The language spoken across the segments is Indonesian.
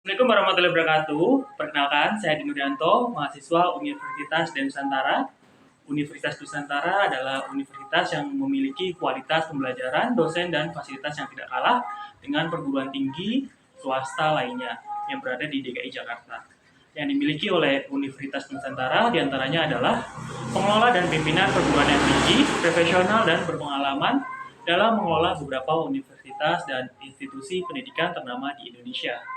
Assalamualaikum warahmatullahi wabarakatuh. Perkenalkan, saya Adi Nuryanto, mahasiswa Universitas Nusantara. Universitas Nusantara adalah universitas yang memiliki kualitas pembelajaran, dosen, dan fasilitas yang tidak kalah dengan perguruan tinggi swasta lainnya yang berada di DKI Jakarta. Yang dimiliki oleh Universitas Nusantara diantaranya adalah pengelola dan pimpinan perguruan yang tinggi, profesional, dan berpengalaman dalam mengelola beberapa universitas dan institusi pendidikan ternama di Indonesia.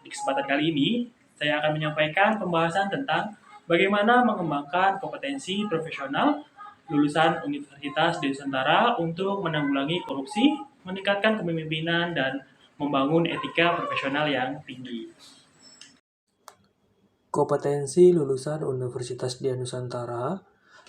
Di kesempatan kali ini, saya akan menyampaikan pembahasan tentang bagaimana mengembangkan kompetensi profesional lulusan Universitas Nusantara untuk menanggulangi korupsi, meningkatkan kepemimpinan, dan membangun etika profesional yang tinggi. Kompetensi lulusan Universitas Nusantara.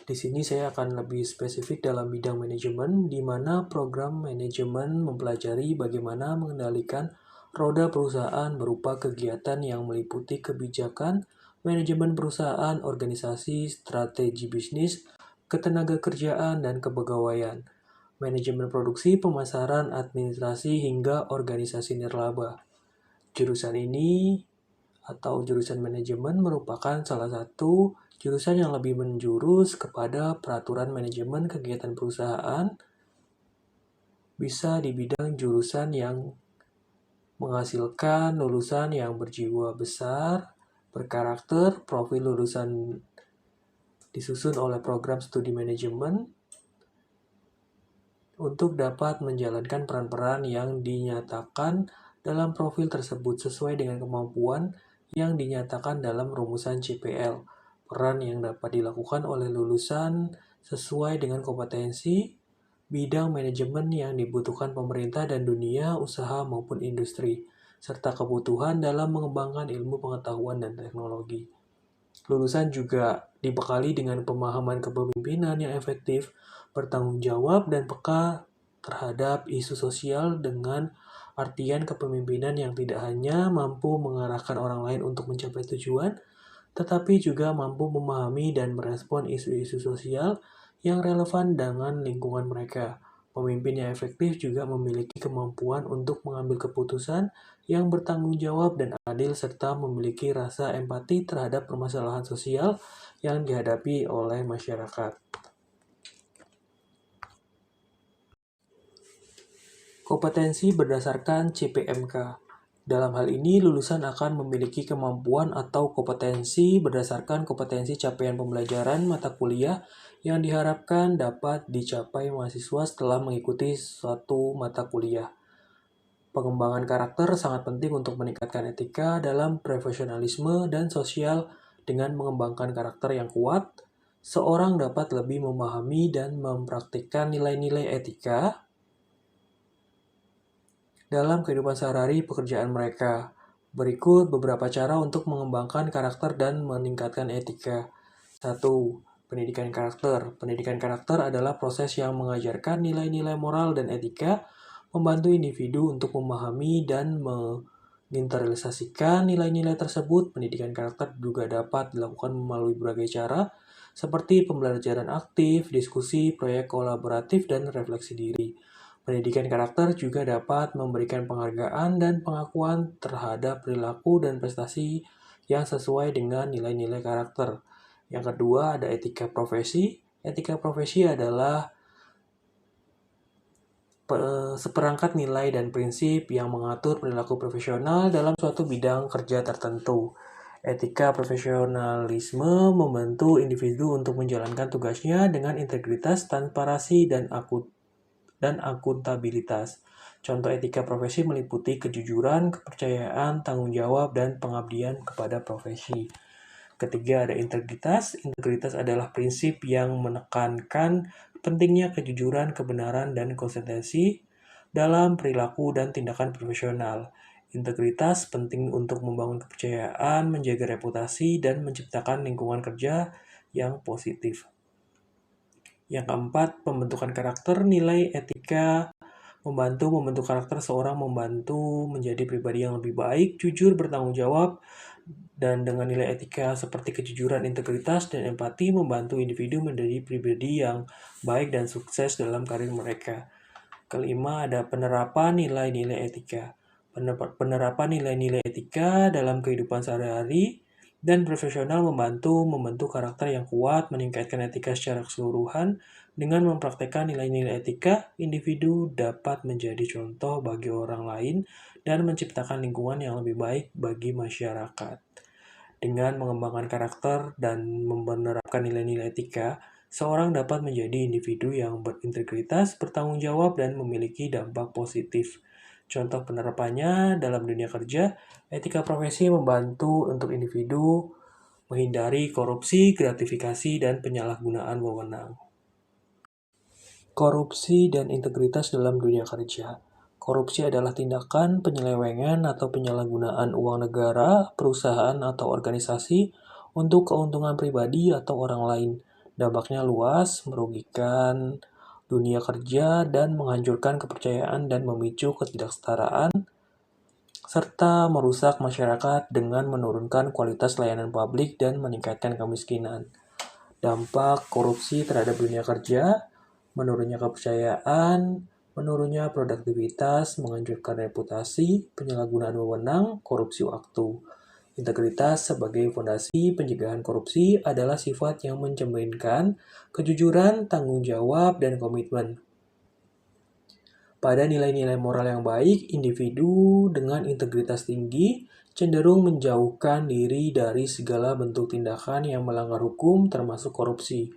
Di sini saya akan lebih spesifik dalam bidang manajemen, di mana program manajemen mempelajari bagaimana mengendalikan roda perusahaan berupa kegiatan yang meliputi kebijakan, manajemen perusahaan, organisasi, strategi bisnis, ketenagakerjaan, dan kepegawaian, manajemen produksi, pemasaran, administrasi, hingga organisasi nirlaba. Jurusan ini atau jurusan manajemen merupakan salah satu jurusan yang lebih menjurus kepada peraturan manajemen kegiatan perusahaan. Bisa di bidang jurusan yang menghasilkan lulusan yang berjiwa besar, berkarakter, profil lulusan disusun oleh program studi manajemen untuk dapat menjalankan peran-peran yang dinyatakan dalam profil tersebut sesuai dengan kemampuan yang dinyatakan dalam rumusan CPL. Peran yang dapat dilakukan oleh lulusan sesuai dengan kompetensi bidang manajemen yang dibutuhkan pemerintah dan dunia usaha maupun industri, serta kebutuhan dalam mengembangkan ilmu pengetahuan dan teknologi. Lulusan juga dibekali dengan pemahaman kepemimpinan yang efektif, bertanggung jawab, dan peka terhadap isu sosial dengan artian kepemimpinan yang tidak hanya mampu mengarahkan orang lain untuk mencapai tujuan, tetapi juga mampu memahami dan merespon isu-isu sosial yang relevan dengan lingkungan mereka. Pemimpin yang efektif juga memiliki kemampuan untuk mengambil keputusan yang bertanggung jawab dan adil serta memiliki rasa empati terhadap permasalahan sosial yang dihadapi oleh masyarakat. Kompetensi berdasarkan CPMK. Dalam hal ini, lulusan akan memiliki kemampuan atau kompetensi berdasarkan kompetensi capaian pembelajaran mata kuliah yang diharapkan dapat dicapai mahasiswa setelah mengikuti suatu mata kuliah. Pengembangan karakter sangat penting untuk meningkatkan etika dalam profesionalisme dan sosial. Dengan mengembangkan karakter yang kuat, seorang dapat lebih memahami dan mempraktikkan nilai-nilai etika dalam kehidupan sehari-hari pekerjaan mereka. Berikut beberapa cara untuk mengembangkan karakter dan meningkatkan etika. 1. Pendidikan karakter. Pendidikan karakter adalah proses yang mengajarkan nilai-nilai moral dan etika, membantu individu untuk memahami dan menginternalisasikan nilai-nilai tersebut. Pendidikan karakter juga dapat dilakukan melalui berbagai cara, seperti pembelajaran aktif, diskusi, proyek kolaboratif, dan refleksi diri. Pendidikan karakter juga dapat memberikan penghargaan dan pengakuan terhadap perilaku dan prestasi yang sesuai dengan nilai-nilai karakter. Yang kedua, ada etika profesi. Etika profesi adalah seperangkat nilai dan prinsip yang mengatur perilaku profesional dalam suatu bidang kerja tertentu. Etika profesionalisme membantu individu untuk menjalankan tugasnya dengan integritas, transparansi, dan akuntabilitas. Contoh etika profesi meliputi kejujuran, kepercayaan, tanggung jawab, dan pengabdian kepada profesi. Ketiga, ada integritas. Integritas adalah prinsip yang menekankan pentingnya kejujuran, kebenaran, dan konsistensi dalam perilaku dan tindakan profesional. Integritas penting untuk membangun kepercayaan, menjaga reputasi, dan menciptakan lingkungan kerja yang positif. Yang keempat, pembentukan karakter. Nilai etika membantu membentuk karakter seorang, membantu menjadi pribadi yang lebih baik, jujur, bertanggung jawab, dan dengan nilai etika seperti kejujuran, integritas, dan empati membantu individu menjadi pribadi yang baik dan sukses dalam karir mereka. Kelima, ada penerapan nilai-nilai etika. Penerapan nilai-nilai etika dalam kehidupan sehari-hari dan profesional membantu membentuk karakter yang kuat, meningkatkan etika secara keseluruhan. Dengan mempraktekkan nilai-nilai etika, individu dapat menjadi contoh bagi orang lain dan menciptakan lingkungan yang lebih baik bagi masyarakat. Dengan mengembangkan karakter dan menerapkan nilai-nilai etika, seorang dapat menjadi individu yang berintegritas, bertanggung jawab, dan memiliki dampak positif. Contoh penerapannya dalam dunia kerja, etika profesi membantu untuk individu menghindari korupsi, gratifikasi, dan penyalahgunaan wewenang. Korupsi dan integritas dalam dunia kerja. Korupsi adalah tindakan penyelewengan atau penyalahgunaan uang negara, perusahaan, atau organisasi untuk keuntungan pribadi atau orang lain. Dampaknya luas, merugikan dunia kerja dan menghancurkan kepercayaan dan memicu ketidaksetaraan, serta merusak masyarakat dengan menurunkan kualitas layanan publik dan meningkatkan kemiskinan. Dampak korupsi terhadap dunia kerja, menurunnya kepercayaan, menurunnya produktivitas, menghancurkan reputasi, penyalahgunaan wewenang, korupsi waktu. Integritas sebagai fondasi pencegahan korupsi adalah sifat yang mencerminkan kejujuran, tanggung jawab, dan komitmen. Pada nilai-nilai moral yang baik, individu dengan integritas tinggi cenderung menjauhkan diri dari segala bentuk tindakan yang melanggar hukum termasuk korupsi.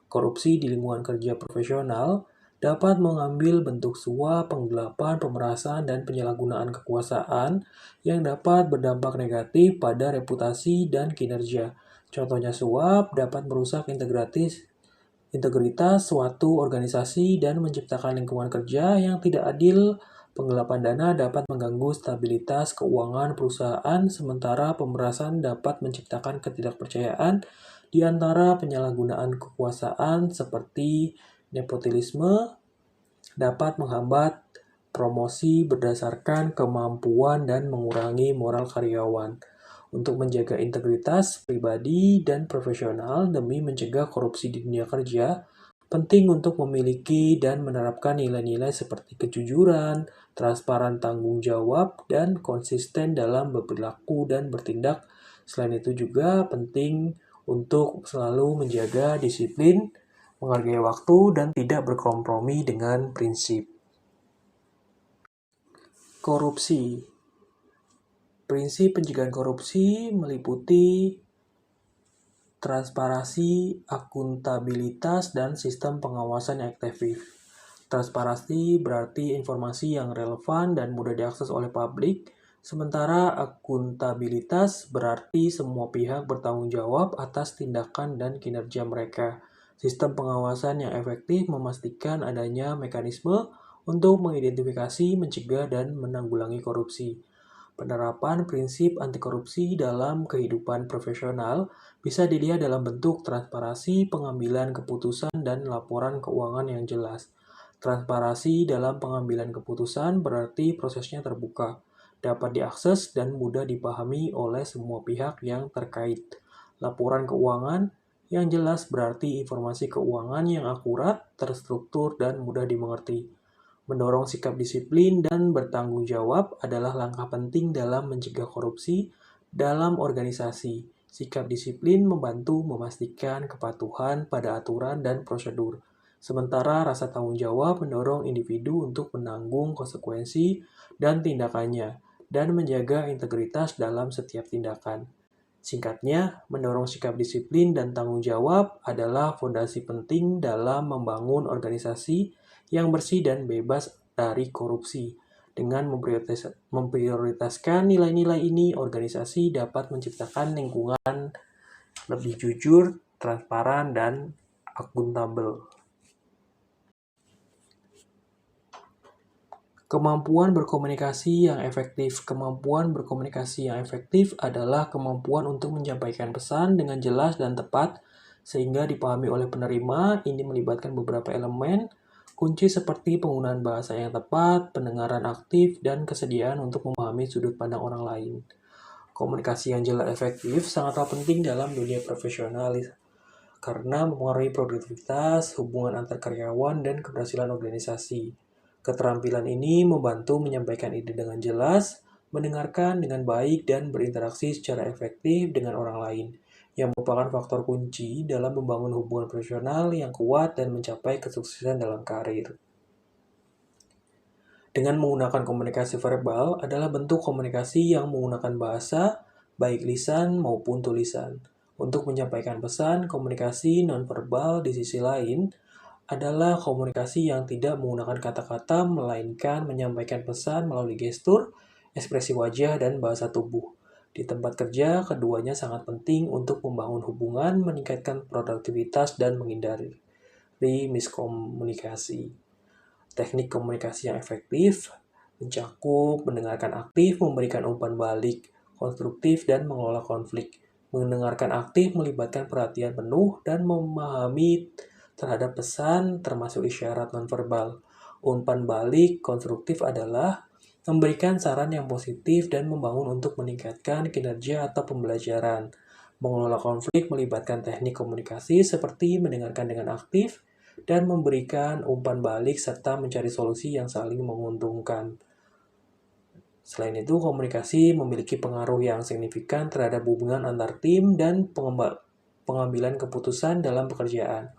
Korupsi di lingkungan kerja profesional dapat mengambil bentuk suap, penggelapan, pemerasan, dan penyalahgunaan kekuasaan yang dapat berdampak negatif pada reputasi dan kinerja. Contohnya suap dapat merusak integritas suatu organisasi dan menciptakan lingkungan kerja yang tidak adil. Penggelapan dana dapat mengganggu stabilitas keuangan perusahaan, sementara pemerasan dapat menciptakan ketidakpercayaan di antara penyalahgunaan kekuasaan seperti nepotisme dapat menghambat promosi berdasarkan kemampuan dan mengurangi moral karyawan. Untuk menjaga integritas pribadi dan profesional demi mencegah korupsi di dunia kerja, penting untuk memiliki dan menerapkan nilai-nilai seperti kejujuran, transparan tanggung jawab, dan konsisten dalam berperilaku dan bertindak. Selain itu juga penting untuk selalu menjaga disiplin, menghargai waktu, dan tidak berkompromi dengan prinsip. Korupsi. Prinsip pencegahan korupsi meliputi transparansi, akuntabilitas, dan sistem pengawasan yang efektif. Transparansi berarti informasi yang relevan dan mudah diakses oleh publik, sementara akuntabilitas berarti semua pihak bertanggung jawab atas tindakan dan kinerja mereka. Sistem pengawasan yang efektif memastikan adanya mekanisme untuk mengidentifikasi, mencegah, dan menanggulangi korupsi. Penerapan prinsip anti korupsi dalam kehidupan profesional bisa dilihat dalam bentuk transparansi, pengambilan keputusan, dan laporan keuangan yang jelas. Transparansi dalam pengambilan keputusan berarti prosesnya terbuka, dapat diakses, dan mudah dipahami oleh semua pihak yang terkait. Laporan keuangan yang jelas berarti informasi keuangan yang akurat, terstruktur, dan mudah dimengerti. Mendorong sikap disiplin dan bertanggung jawab adalah langkah penting dalam mencegah korupsi dalam organisasi. Sikap disiplin membantu memastikan kepatuhan pada aturan dan prosedur. Sementara rasa tanggung jawab mendorong individu untuk menanggung konsekuensi dan tindakannya dan menjaga integritas dalam setiap tindakan. Singkatnya, mendorong sikap disiplin dan tanggung jawab adalah fondasi penting dalam membangun organisasi yang bersih dan bebas dari korupsi. Dengan memprioritaskan nilai-nilai ini, organisasi dapat menciptakan lingkungan lebih jujur, transparan, dan akuntabel. Kemampuan berkomunikasi yang efektif. Kemampuan berkomunikasi yang efektif adalah kemampuan untuk menyampaikan pesan dengan jelas dan tepat sehingga dipahami oleh penerima. Ini melibatkan beberapa elemen kunci seperti penggunaan bahasa yang tepat, pendengaran aktif, dan kesediaan untuk memahami sudut pandang orang lain. Komunikasi yang jelas efektif sangatlah penting dalam dunia profesional karena mempengaruhi produktivitas, hubungan antar karyawan, dan keberhasilan organisasi. Keterampilan ini membantu menyampaikan ide dengan jelas, mendengarkan dengan baik, dan berinteraksi secara efektif dengan orang lain, yang merupakan faktor kunci dalam membangun hubungan profesional yang kuat dan mencapai kesuksesan dalam karir. Dengan menggunakan komunikasi verbal adalah bentuk komunikasi yang menggunakan bahasa, baik lisan maupun tulisan. Untuk menyampaikan pesan, komunikasi nonverbal di sisi lain adalah komunikasi yang tidak menggunakan kata-kata, melainkan menyampaikan pesan melalui gestur, ekspresi wajah, dan bahasa tubuh. Di tempat kerja, keduanya sangat penting untuk membangun hubungan, meningkatkan produktivitas, dan menghindari miskomunikasi. Teknik komunikasi yang efektif mencakup mendengarkan aktif, memberikan umpan balik konstruktif, dan mengelola konflik. Mendengarkan aktif melibatkan perhatian penuh dan memahami terhadap pesan termasuk isyarat nonverbal. Umpan balik konstruktif adalah memberikan saran yang positif dan membangun untuk meningkatkan kinerja atau pembelajaran. Mengelola konflik melibatkan teknik komunikasi seperti mendengarkan dengan aktif dan memberikan umpan balik serta mencari solusi yang saling menguntungkan. Selain itu, komunikasi memiliki pengaruh yang signifikan terhadap hubungan antar tim dan pengambilan keputusan dalam pekerjaan.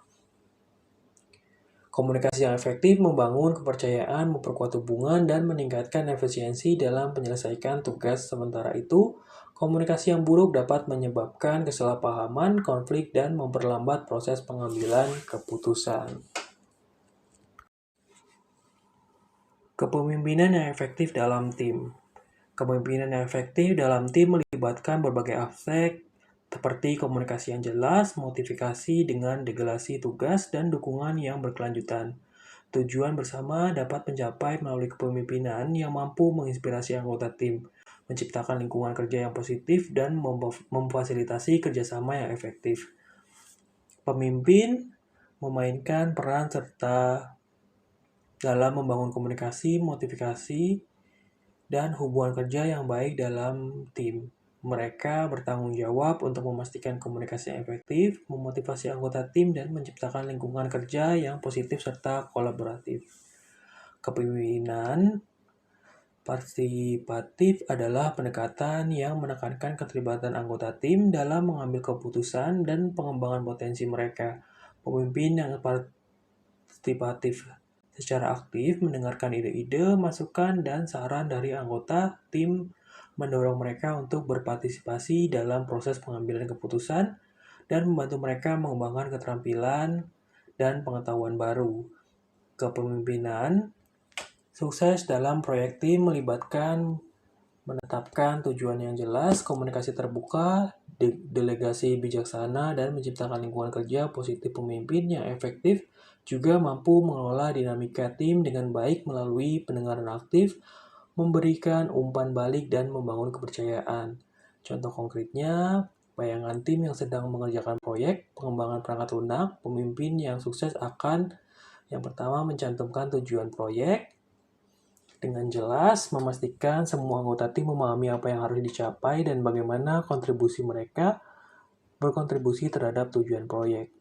Komunikasi yang efektif membangun kepercayaan, memperkuat hubungan, dan meningkatkan efisiensi dalam menyelesaikan tugas. Sementara itu, komunikasi yang buruk dapat menyebabkan kesalahpahaman, konflik, dan memperlambat proses pengambilan keputusan. Kepemimpinan yang efektif dalam tim. Kepemimpinan yang efektif dalam tim melibatkan berbagai aspek seperti komunikasi yang jelas, motivasi dengan delegasi tugas, dan dukungan yang berkelanjutan. Tujuan bersama dapat mencapai melalui kepemimpinan yang mampu menginspirasi anggota tim, menciptakan lingkungan kerja yang positif, dan memfasilitasi kerjasama yang efektif. Pemimpin memainkan peran serta dalam membangun komunikasi, motivasi, dan hubungan kerja yang baik dalam tim. Mereka bertanggung jawab untuk memastikan komunikasi yang efektif, memotivasi anggota tim, dan menciptakan lingkungan kerja yang positif serta kolaboratif. Kepemimpinan partisipatif adalah pendekatan yang menekankan keterlibatan anggota tim dalam mengambil keputusan dan pengembangan potensi mereka. Pemimpin yang partisipatif secara aktif mendengarkan ide-ide, masukan, dan saran dari anggota tim, mendorong mereka untuk berpartisipasi dalam proses pengambilan keputusan, dan membantu mereka mengembangkan keterampilan dan pengetahuan baru. Kepemimpinan sukses dalam proyek tim melibatkan menetapkan tujuan yang jelas, komunikasi terbuka, delegasi bijaksana, dan menciptakan lingkungan kerja positif. Pemimpin yang efektif juga mampu mengelola dinamika tim dengan baik melalui pendengaran aktif, memberikan umpan balik, dan membangun kepercayaan. Contoh konkretnya, bayangan tim yang sedang mengerjakan proyek, pengembangan perangkat lunak. Pemimpin yang sukses akan yang pertama mencantumkan tujuan proyek dengan jelas, memastikan semua anggota tim memahami apa yang harus dicapai dan bagaimana kontribusi mereka berkontribusi terhadap tujuan proyek.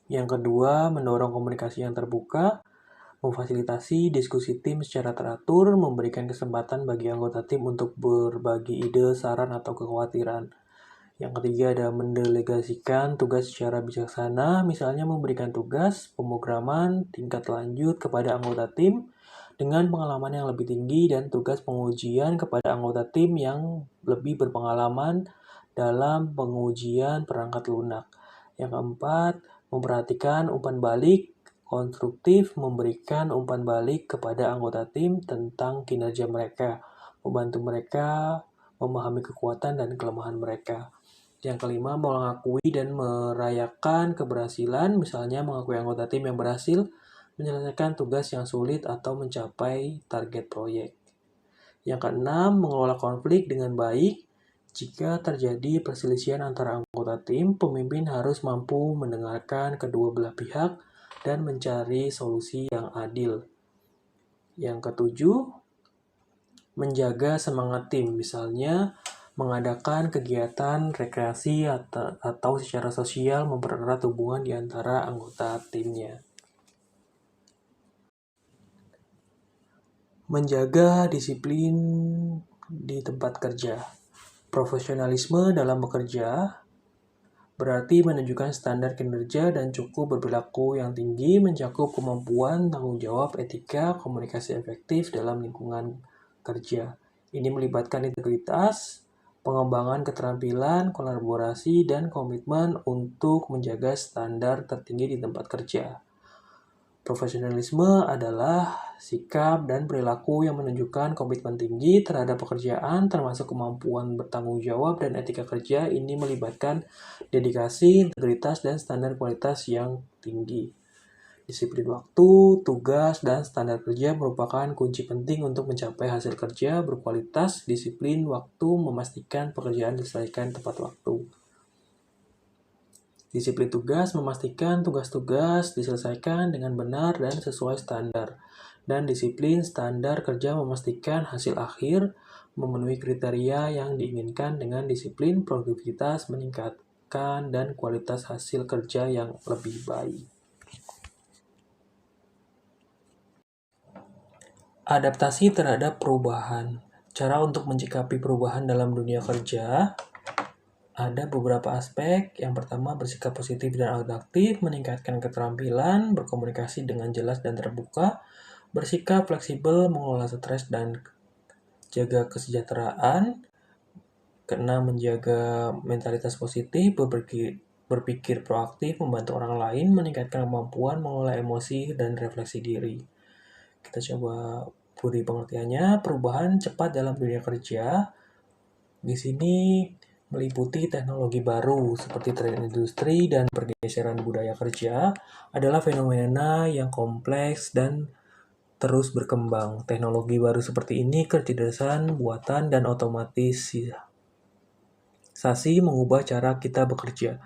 Yang kedua, mendorong komunikasi yang terbuka, memfasilitasi diskusi tim secara teratur, memberikan kesempatan bagi anggota tim untuk berbagi ide, saran, atau kekhawatiran. Yang ketiga ada mendelegasikan tugas secara bijaksana, misalnya memberikan tugas pemrograman tingkat lanjut kepada anggota tim dengan pengalaman yang lebih tinggi dan tugas pengujian kepada anggota tim yang lebih berpengalaman dalam pengujian perangkat lunak. Yang keempat, memperhatikan umpan balik konstruktif, memberikan umpan balik kepada anggota tim tentang kinerja mereka, membantu mereka memahami kekuatan dan kelemahan mereka. Yang kelima, mengakui dan merayakan keberhasilan, misalnya mengakui anggota tim yang berhasil menyelesaikan tugas yang sulit atau mencapai target proyek. Yang keenam, mengelola konflik dengan baik. Jika terjadi perselisihan antara anggota tim, pemimpin harus mampu mendengarkan kedua belah pihak dan mencari solusi yang adil. Yang ketujuh, menjaga semangat tim, misalnya mengadakan kegiatan rekreasi atau secara sosial mempererat hubungan di antara anggota timnya. Menjaga disiplin di tempat kerja. Profesionalisme dalam bekerja berarti menunjukkan standar kinerja dan cukup berperilaku yang tinggi, mencakup kemampuan, tanggung jawab, etika, komunikasi efektif dalam lingkungan kerja. Ini melibatkan integritas, pengembangan keterampilan, kolaborasi, dan komitmen untuk menjaga standar tertinggi di tempat kerja. Profesionalisme adalah sikap dan perilaku yang menunjukkan komitmen tinggi terhadap pekerjaan, termasuk kemampuan bertanggung jawab dan etika kerja. Ini melibatkan dedikasi, integritas, dan standar kualitas yang tinggi. Disiplin waktu, tugas, dan standar kerja merupakan kunci penting untuk mencapai hasil kerja berkualitas. Disiplin waktu memastikan pekerjaan diselesaikan tepat waktu. Disiplin tugas memastikan tugas-tugas diselesaikan dengan benar dan sesuai standar. Dan disiplin standar kerja memastikan hasil akhir memenuhi kriteria yang diinginkan. Dengan disiplin, produktivitas meningkatkan dan kualitas hasil kerja yang lebih baik. Adaptasi terhadap perubahan. Cara untuk menyikapi perubahan dalam dunia kerja ada beberapa aspek. Yang pertama, bersikap positif dan adaptif, meningkatkan keterampilan, berkomunikasi dengan jelas dan terbuka, bersikap fleksibel, mengelola stres dan jaga kesejahteraan. Keenam, menjaga mentalitas positif, berpikir proaktif, membantu orang lain, meningkatkan kemampuan mengelola emosi dan refleksi diri. Kita coba beri pengertiannya. Perubahan cepat dalam dunia kerja. Di sini meliputi teknologi baru seperti tren industri dan pergeseran budaya kerja adalah fenomena yang kompleks dan terus berkembang. Teknologi baru seperti ini, kecerdasan buatan dan otomatisasi mengubah cara kita bekerja,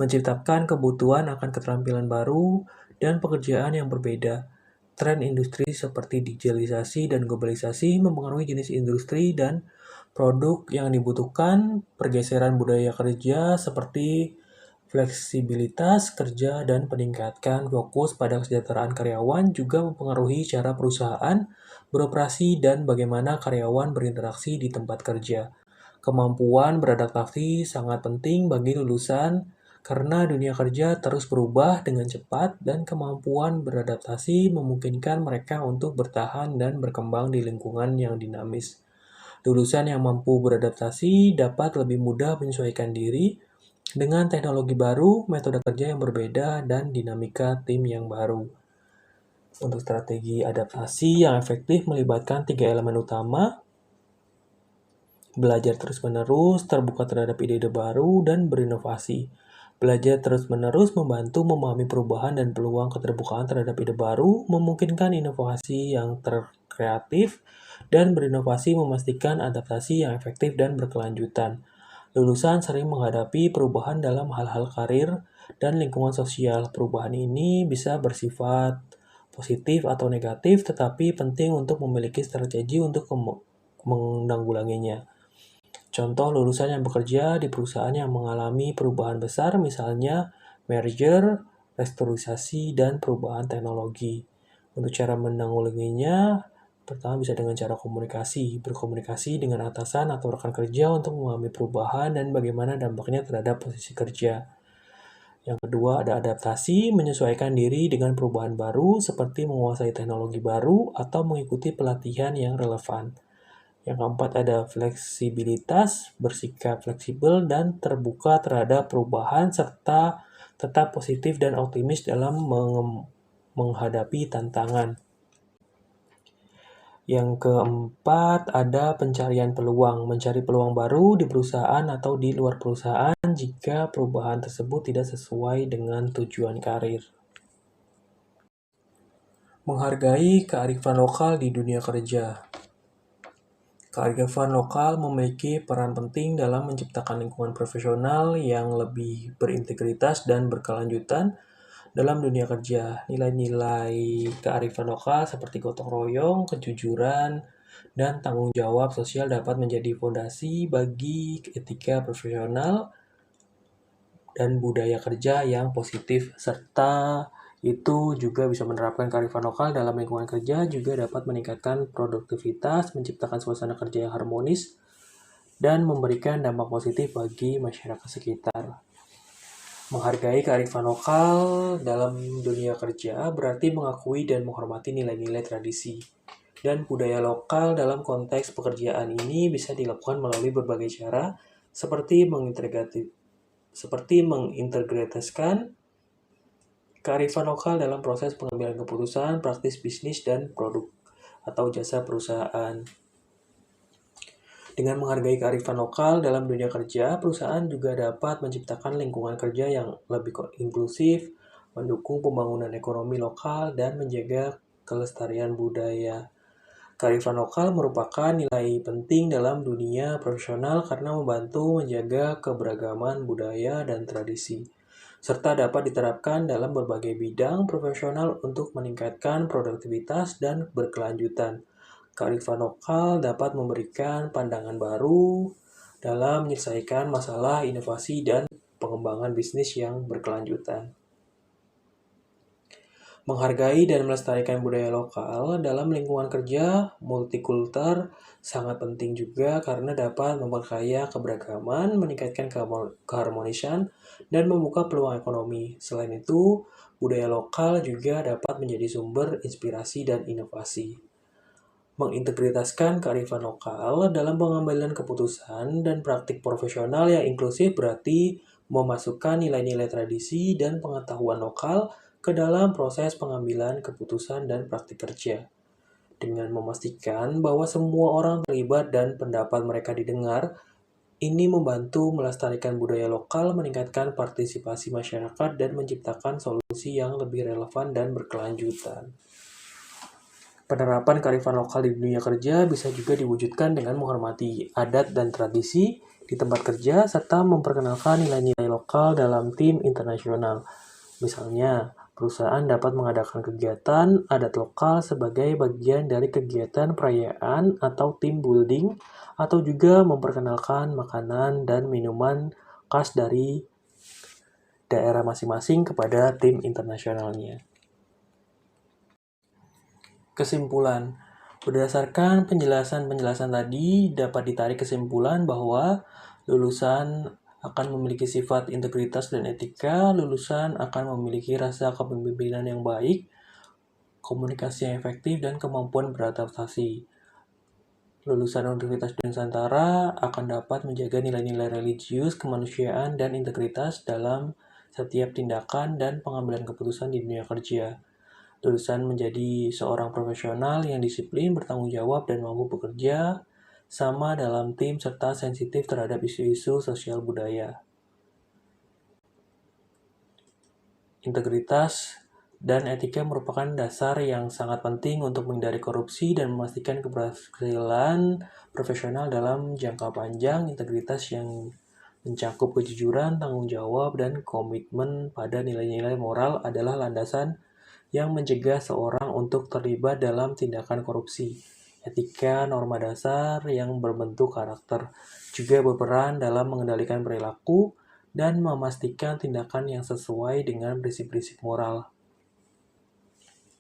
menciptakan kebutuhan akan keterampilan baru dan pekerjaan yang berbeda. Tren industri seperti digitalisasi dan globalisasi mempengaruhi jenis industri dan produk yang dibutuhkan. Pergeseran budaya kerja seperti fleksibilitas kerja dan peningkatkan fokus pada kesejahteraan karyawan juga mempengaruhi cara perusahaan beroperasi dan bagaimana karyawan berinteraksi di tempat kerja. Kemampuan beradaptasi sangat penting bagi lulusan karena dunia kerja terus berubah dengan cepat dan kemampuan beradaptasi memungkinkan mereka untuk bertahan dan berkembang di lingkungan yang dinamis. Lulusan yang mampu beradaptasi dapat lebih mudah menyesuaikan diri dengan teknologi baru, metode kerja yang berbeda, dan dinamika tim yang baru. Untuk strategi adaptasi yang efektif melibatkan 3 elemen utama: belajar terus-menerus, terbuka terhadap ide-ide baru, dan berinovasi. Belajar terus-menerus membantu memahami perubahan dan peluang. Keterbukaan terhadap ide baru memungkinkan inovasi yang kreatif, dan berinovasi memastikan adaptasi yang efektif dan berkelanjutan. Lulusan sering menghadapi perubahan dalam hal-hal karir dan lingkungan sosial. Perubahan ini bisa bersifat positif atau negatif, tetapi penting untuk memiliki strategi untuk menanggulanginya. Contoh lulusan yang bekerja di perusahaan yang mengalami perubahan besar, misalnya merger, restrukturisasi, dan perubahan teknologi. Untuk cara menanggulanginya, pertama bisa dengan cara komunikasi. Berkomunikasi dengan atasan atau rekan kerja untuk memahami perubahan dan bagaimana dampaknya terhadap posisi kerja. Yang kedua ada adaptasi, menyesuaikan diri dengan perubahan baru seperti menguasai teknologi baru atau mengikuti pelatihan yang relevan. Yang keempat ada fleksibilitas, bersikap fleksibel dan terbuka terhadap perubahan serta tetap positif dan optimis dalam menghadapi tantangan. Yang keempat ada pencarian peluang, mencari peluang baru di perusahaan atau di luar perusahaan jika perubahan tersebut tidak sesuai dengan tujuan karir. Menghargai kearifan lokal di dunia kerja. Kearifan lokal memiliki peran penting dalam menciptakan lingkungan profesional yang lebih berintegritas dan berkelanjutan dalam dunia kerja. Nilai-nilai kearifan lokal seperti gotong royong, kejujuran, dan tanggung jawab sosial dapat menjadi fondasi bagi etika profesional dan budaya kerja yang positif, serta Itu juga bisa menerapkan kearifan lokal dalam lingkungan kerja, juga dapat meningkatkan produktivitas, menciptakan suasana kerja yang harmonis, dan memberikan dampak positif bagi masyarakat sekitar. Menghargai kearifan lokal dalam dunia kerja berarti mengakui dan menghormati nilai-nilai tradisi. Dan budaya lokal dalam konteks pekerjaan ini bisa dilakukan melalui berbagai cara, seperti mengintegrasikan kearifan lokal dalam proses pengambilan keputusan, praktis bisnis, dan produk atau jasa perusahaan. Dengan menghargai kearifan lokal dalam dunia kerja, perusahaan juga dapat menciptakan lingkungan kerja yang lebih inklusif, mendukung pembangunan ekonomi lokal, dan menjaga kelestarian budaya. Kearifan lokal merupakan nilai penting dalam dunia profesional karena membantu menjaga keberagaman budaya dan tradisi, serta dapat diterapkan dalam berbagai bidang profesional untuk meningkatkan produktivitas dan berkelanjutan. Kearifan lokal dapat memberikan pandangan baru dalam menyelesaikan masalah, inovasi, dan pengembangan bisnis yang berkelanjutan. Menghargai dan melestarikan budaya lokal dalam lingkungan kerja multikultur sangat penting juga karena dapat memperkaya keberagaman, meningkatkan keharmonisan, dan membuka peluang ekonomi. Selain itu, budaya lokal juga dapat menjadi sumber inspirasi dan inovasi. Mengintegrasikan kearifan lokal dalam pengambilan keputusan dan praktik profesional yang inklusif berarti memasukkan nilai-nilai tradisi dan pengetahuan lokal ke dalam proses pengambilan keputusan dan praktik kerja. Dengan memastikan bahwa semua orang terlibat dan pendapat mereka didengar, ini membantu melestarikan budaya lokal, meningkatkan partisipasi masyarakat, dan menciptakan solusi yang lebih relevan dan berkelanjutan. Penerapan kearifan lokal di dunia kerja bisa juga diwujudkan dengan menghormati adat dan tradisi di tempat kerja serta memperkenalkan nilai-nilai lokal dalam tim internasional. Misalnya, perusahaan dapat mengadakan kegiatan adat lokal sebagai bagian dari kegiatan perayaan atau team building, atau juga memperkenalkan makanan dan minuman khas dari daerah masing-masing kepada tim internasionalnya. Kesimpulan, berdasarkan penjelasan-penjelasan tadi dapat ditarik kesimpulan bahwa lulusan akan memiliki sifat integritas dan etika, lulusan akan memiliki rasa kepemimpinan yang baik, komunikasi yang efektif, dan kemampuan beradaptasi. Lulusan Universitas Nusantara akan dapat menjaga nilai-nilai religius, kemanusiaan, dan integritas dalam setiap tindakan dan pengambilan keputusan di dunia kerja. Lulusan menjadi seorang profesional yang disiplin, bertanggung jawab, dan mampu bekerja sama dalam tim serta sensitif terhadap isu-isu sosial budaya. Integritas dan etika merupakan dasar yang sangat penting untuk menghindari korupsi dan memastikan keberhasilan profesional dalam jangka panjang. Integritas yang mencakup kejujuran, tanggung jawab, dan komitmen pada nilai-nilai moral adalah landasan yang mencegah seorang untuk terlibat dalam tindakan korupsi. Etika norma dasar yang berbentuk karakter juga berperan dalam mengendalikan perilaku dan memastikan tindakan yang sesuai dengan prinsip-prinsip moral.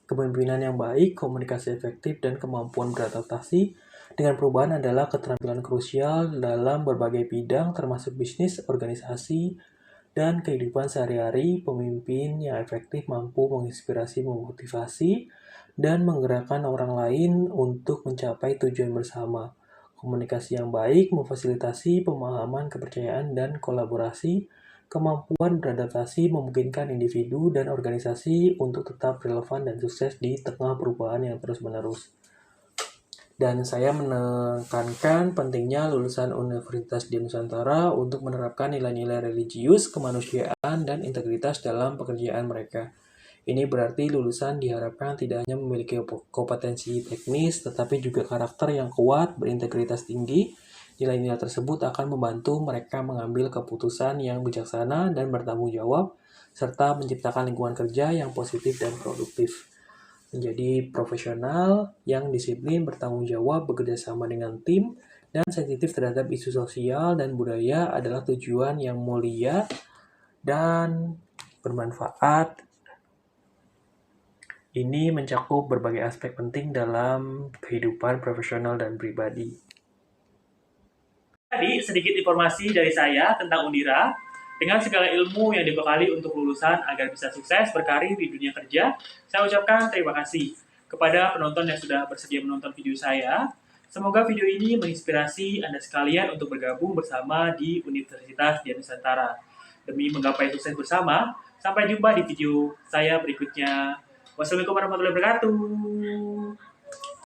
Kepemimpinan yang baik, komunikasi efektif, dan kemampuan beradaptasi dengan perubahan adalah keterampilan krusial dalam berbagai bidang termasuk bisnis, organisasi, dan kehidupan sehari-hari. Pemimpin yang efektif mampu menginspirasi, memotivasi, dan menggerakkan orang lain untuk mencapai tujuan bersama. Komunikasi yang baik memfasilitasi pemahaman, kepercayaan, dan kolaborasi. Kemampuan beradaptasi memungkinkan individu dan organisasi untuk tetap relevan dan sukses di tengah perubahan yang terus-menerus. Dan saya menekankan pentingnya lulusan Universitas di Nusantara untuk menerapkan nilai-nilai religius, kemanusiaan, dan integritas dalam pekerjaan mereka. Ini berarti lulusan diharapkan tidak hanya memiliki kompetensi teknis, tetapi juga karakter yang kuat, berintegritas tinggi. Nilai-nilai tersebut akan membantu mereka mengambil keputusan yang bijaksana dan bertanggung jawab, serta menciptakan lingkungan kerja yang positif dan produktif. Menjadi profesional yang disiplin, bertanggung jawab, bekerja sama dengan tim, dan sensitif terhadap isu sosial dan budaya adalah tujuan yang mulia dan bermanfaat Ini mencakup berbagai aspek penting dalam kehidupan profesional dan pribadi. Tadi sedikit informasi dari saya tentang Undira. Dengan segala ilmu yang dibekali untuk lulusan agar bisa sukses berkarir di dunia kerja, saya ucapkan terima kasih kepada penonton yang sudah bersedia menonton video saya. Semoga video ini menginspirasi Anda sekalian untuk bergabung bersama di Universitas Dian Nusantara. Demi menggapai sukses bersama, sampai jumpa di video saya berikutnya. Wassalamualaikum warahmatullahi wabarakatuh.